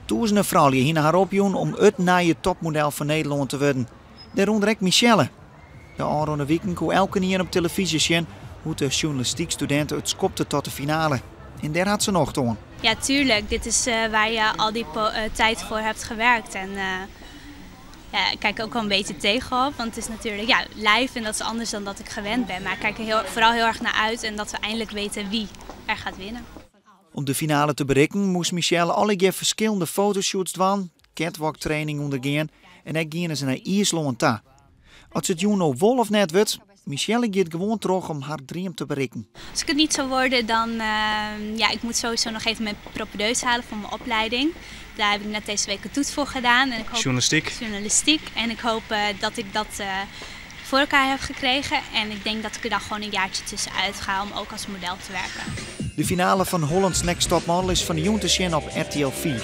Duizenden vrouwen hingen haar opjoen om het nieuwe topmodel van Nederland te worden. Daaronder ook Michelle. De aankomende weken kon elke keer op televisie zien hoe de journalistiekstudenten het schopte tot de finale. En daar had ze nog toen. Ja, tuurlijk. Dit is waar je al die tijd voor hebt gewerkt. En ja, ik kijk ook wel een beetje tegenop. Want het is natuurlijk live en dat is anders dan dat ik gewend ben. Maar ik kijk er vooral heel erg naar uit en dat we eindelijk weten wie er gaat winnen. Om de finale te bereiken moest Michelle alle keer verschillende fotoshoots doen, catwalk training ondergaan en dan gingen ze naar IJsland toe. Als het Juno wol of net wordt, Michelle gaat gewoon terug om haar droom te bereiken. Als ik het niet zou worden, dan ik moet sowieso nog even mijn propedeuse halen voor mijn opleiding. Daar heb ik net deze week een toets voor gedaan. En ik hoop, journalistiek. En ik hoop dat ik dat voor elkaar heb gekregen. En ik denk dat ik er dan gewoon een jaartje tussenuit ga om ook als model te werken. De finale van Holland's Next Top Model is van de jong te zien op RTL 4.